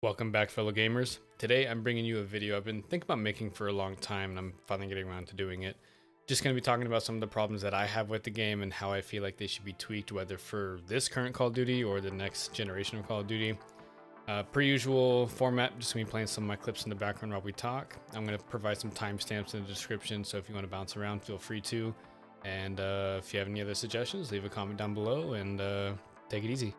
Welcome back, fellow gamers. Today I'm bringing you a video I've been thinking about making for a long time, and I'm finally getting around to doing it. Just going to be talking about some of the problems that I have with the game and how I feel like they should be tweaked, whether for this current Call of Duty or the next generation of Call of Duty. Per usual format, just going to be playing some of my clips in the background while we talk. I'm going to provide some timestamps in the description, so if you want to bounce around, feel free to. And if you have any other suggestions, leave a comment down below and take it easy.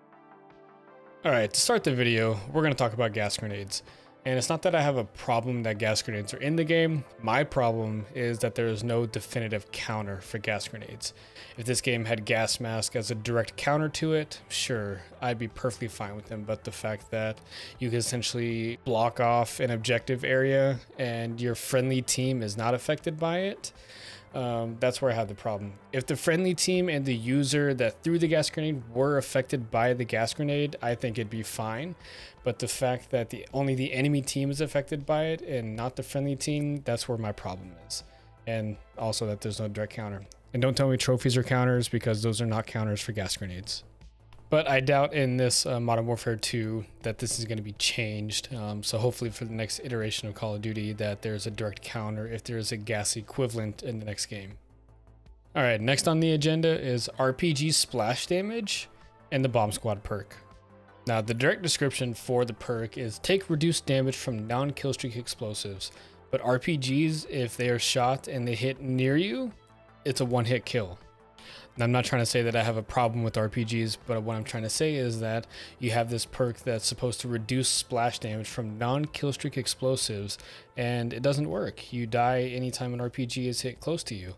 Alright, to start the video, we're going to talk about gas grenades. And it's not that I have a problem that gas grenades are in the game. My problem is that there is no definitive counter for gas grenades. If this game had gas mask as a direct counter to it, sure, I'd be perfectly fine with them. But the fact that you can essentially block off an objective area and your friendly team is not affected by it, that's where I have the problem. If the friendly team and the user that threw the gas grenade were affected by the gas grenade, I think it'd be fine. But the fact that only the enemy team is affected by it and not the friendly team, that's where my problem is. And also that there's no direct counter. And don't tell me trophies are counters, because those are not counters for gas grenades. But I doubt in this Modern Warfare 2 that this is going to be changed. So hopefully for the next iteration of Call of Duty that there's a direct counter if there is a gas equivalent in the next game. Alright, next on the agenda is RPG splash damage and the bomb squad perk. Now the direct description for the perk is take reduced damage from non-killstreak explosives. But RPGs, if they are shot and they hit near you, it's a one-hit kill. And I'm not trying to say that I have a problem with RPGs, but what I'm trying to say is that you have this perk that's supposed to reduce splash damage from non-killstreak explosives, and it doesn't work. You die anytime an RPG is hit close to you.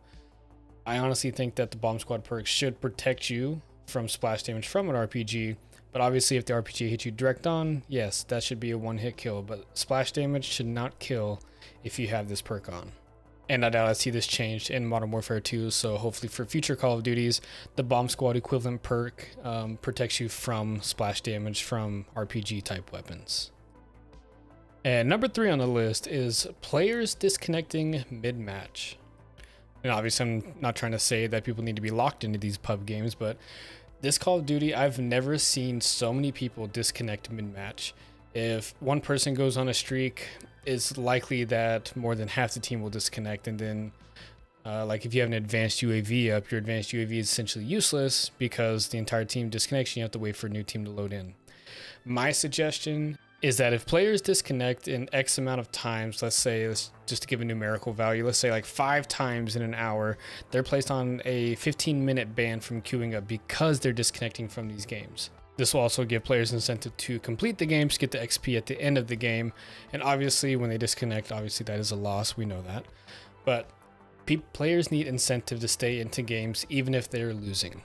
I honestly think that the bomb squad perk should protect you from splash damage from an RPG, but obviously if the RPG hits you direct on, yes, that should be a one-hit kill, but splash damage should not kill if you have this perk on. And I doubt I see this changed in Modern Warfare 2, so hopefully for future Call of Duties, the Bomb Squad equivalent perk protects you from splash damage from RPG type weapons. And number 3 on the list is players disconnecting mid-match. And obviously I'm not trying to say that people need to be locked into these pub games, but this Call of Duty, I've never seen so many people disconnect mid-match. If one person goes on a streak, it's likely that more than half the team will disconnect, and then like if you have an advanced UAV up, your advanced UAV is essentially useless because the entire team disconnects and you have to wait for a new team to load in. My suggestion is that if players disconnect in X amount of times, let's just to give a numerical value, let's say like 5 times in an hour, they're placed on a 15-minute ban from queuing up because they're disconnecting from these games. This will also give players incentive to complete the games, get the XP at the end of the game, and obviously when they disconnect, obviously that is a loss, we know that. But players need incentive to stay into games even if they're losing.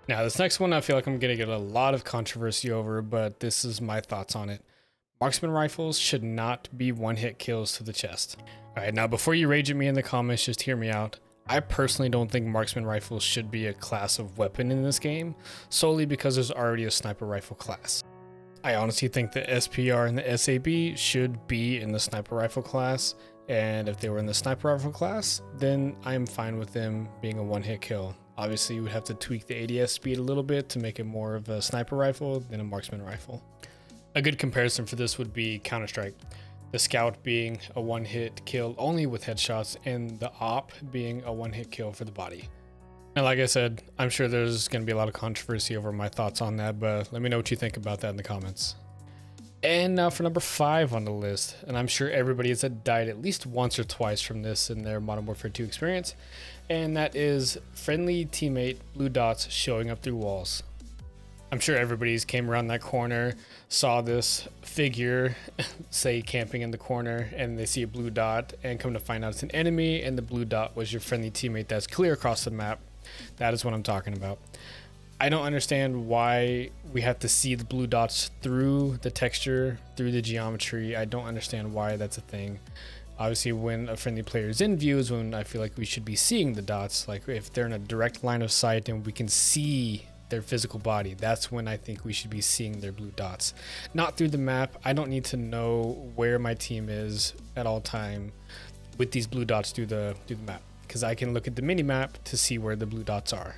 Now this next one I feel like I'm going to get a lot of controversy over, but this is my thoughts on it. Marksman Rifles should not be one-hit kills to the chest. Alright, now before you rage at me in the comments, just hear me out. I personally don't think Marksman Rifles should be a class of weapon in this game, solely because there's already a sniper rifle class. I honestly think the SPR and the SAB should be in the sniper rifle class, and if they were in the sniper rifle class, then I'm fine with them being a one-hit kill. Obviously, you would have to tweak the ADS speed a little bit to make it more of a sniper rifle than a marksman rifle. A good comparison for this would be Counter-Strike. The Scout being a one-hit kill only with headshots, and the Op being a one-hit kill for the body. And like I said, I'm sure there's going to be a lot of controversy over my thoughts on that, but let me know what you think about that in the comments. And now for number 5 on the list, and I'm sure everybody has died at least once or twice from this in their Modern Warfare 2 experience, and that is friendly teammate blue dots showing up through walls. I'm sure everybody's came around that corner, saw this figure, say camping in the corner, and they see a blue dot and come to find out it's an enemy, and the blue dot was your friendly teammate that's clear across the map. That is what I'm talking about. I don't understand why we have to see the blue dots through the texture, through the geometry. I don't understand why that's a thing. Obviously, when a friendly player is in view is when I feel like we should be seeing the dots. Like if they're in a direct line of sight and we can see their physical body, that's when I think we should be seeing their blue dots, not through the map. I don't need to know where my team is at all time with these blue dots through the map, because I can look at the mini map to see where the blue dots are.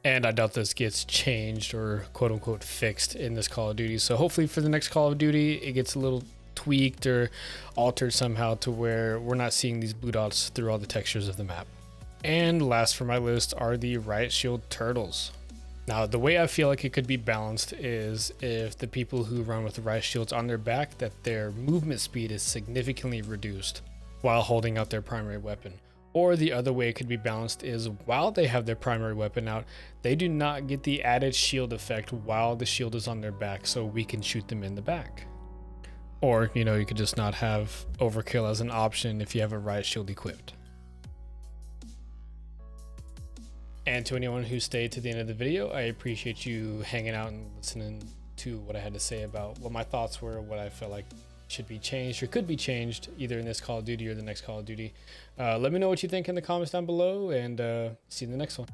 And I doubt this gets changed or quote unquote fixed in this Call of Duty. So hopefully for the next Call of Duty, it gets a little tweaked or altered somehow to where we're not seeing these blue dots through all the textures of the map. And last for my list are the riot shield turtles. Now, the way I feel like it could be balanced is if the people who run with the riot shields on their back, that their movement speed is significantly reduced while holding out their primary weapon. Or the other way it could be balanced is while they have their primary weapon out, they do not get the added shield effect while the shield is on their back, so we can shoot them in the back. Or, you know, you could just not have overkill as an option if you have a riot shield equipped. And to anyone who stayed to the end of the video, I appreciate you hanging out and listening to what I had to say about what my thoughts were, what I felt like should be changed or could be changed either in this Call of Duty or the next Call of Duty. Let me know what you think in the comments down below, and see you in the next one.